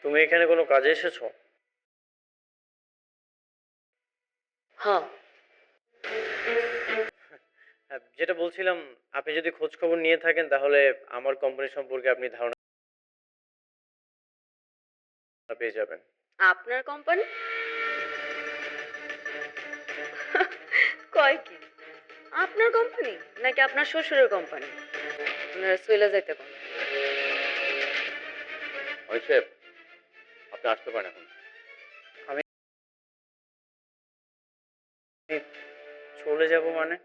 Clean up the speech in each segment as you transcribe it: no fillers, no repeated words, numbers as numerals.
তুমি এখানে কোনো কাজে এসেছো? হ্যাঁ। যেটা বলছিলাম, আপনি যদি খোঁজ খবর নিয়ে থাকেন তাহলে আমার কোম্পানি সম্পর্কে আপনি ধারণা পেয়ে যাবেন। আপনার কোম্পানি? কয় কি? আপনার কোম্পানি নাকি আপনার শ্বশুরের কোম্পানি? আপনারা চলে যাইতে কোন? অনিক সাহেব, আপনি আসতে পারেন এখন। আমি চলে যাব মানে?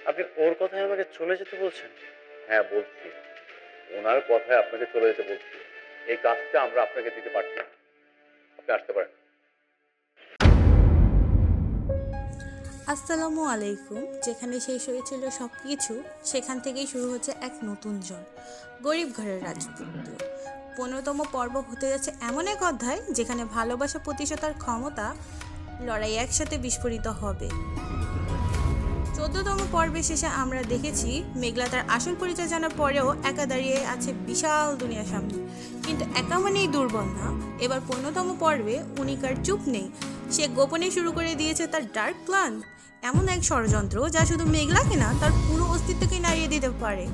আপনি ওর কথায় আমাকে চলে যেতে বলছেন? হ্যাঁ, বলছি। ওনার কথায় আপনাকে চলে যেতে বলছি। এই কাজটা আমরা আপনাকে দিতে পারছি না। আপনি আসতে পারেন। আসসালামু আলাইকুম। যেখানে শেষ হয়েছিল সব কিছু, সেখান থেকেই শুরু হচ্ছে এক নতুন জন, গরিব ঘরের রাজপুত্র। 15তম পর্ব হতে যাচ্ছে এমন এক অধ্যায় যেখানে ভালোবাসা, প্রতিশোধ আর ক্ষমতা লড়াই একসাথে বিস্ফোরিত হবে। 14তম পর্বের শেষে আমরা দেখেছি মেঘলা তার আসল পরিচয় জানার পরেও একা দাঁড়িয়ে আছে বিশাল দুনিয়ার সামনে। কিন্তু একা মানেই দুর্বল না। এবার 15তম পর্বে উনিকার চুপ নেই। সে গোপনে শুরু করে দিয়েছে তার ডার্ক প্ল্যান, এমন এক ষড়যন্ত্র যা শুধু মেঘলাকে না, তার পুরো অস্তিত্বকে নাড়িয়ে দিতে পারে।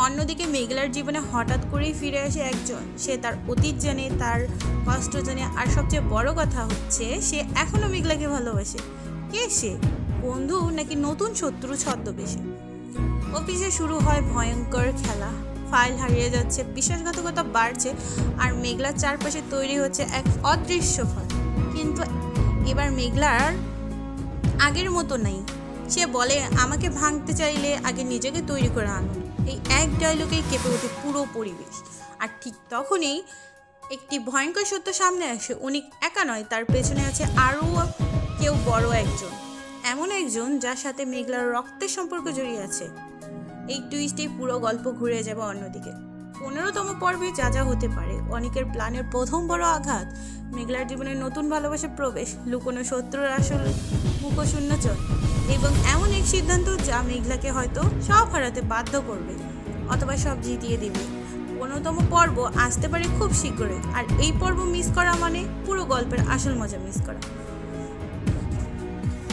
অন্যদিকে মেঘলার জীবনে হঠাৎ করেই ফিরে আসে একজন। সে তার অতীত জানে, তার কষ্ট জানে, আর সবচেয়ে বড় কথা হচ্ছে সে এখনও মেঘলাকে ভালোবাসে। কে সে? বন্ধু নাকি নতুন শত্রু ছদ্মবেশে? অফিসে শুরু হয় ভয়ঙ্কর খেলা। ফাইল হারিয়ে যাচ্ছে, বিশ্বাসঘাতকতা বাড়ছে, আর মেঘলার চারপাশে তৈরি হচ্ছে এক অদৃশ্য ফাঁদ। কিন্তু এবার মেঘলার আগের মতো নেই। সে বলে, আমাকে ভাঙতে চাইলে আগে নিজেকে তৈরি করে আনুন। এই এক ডায়লগেই কেঁপে ওঠে পুরো পরিবেশ। আর ঠিক তখনই একটি ভয়ঙ্কর সত্য সামনে আসে। অনিক একা নয়, তার পেছনে আছে আরও কেউ বড় একজন, এমন একজন যার সাথে মেঘলার রক্তের সম্পর্ক জড়িয়ে আছে। এই টুইস্টেই পুরো গল্প ঘুরে যাবে অন্যদিকে। 15তম পর্বে যা যা হতে পারে, অনিকের প্ল্যানের প্রথম বড় আঘাত, মেঘলার জীবনে নতুন ভালোবাসার প্রবেশ, লুকোনো শত্রুর আসল মুখোশোন্মোচন, এবং এমন এক সিদ্ধান্ত যা মেঘলাকে হয়তো সব হারাতে বাধ্য করবে অথবা সব জিতিয়ে দেবে। 15তম পর্ব আসতে পারে খুব শীঘ্রই, আর এই পর্ব মিস করা মানে পুরো গল্পের আসল মজা মিস করা।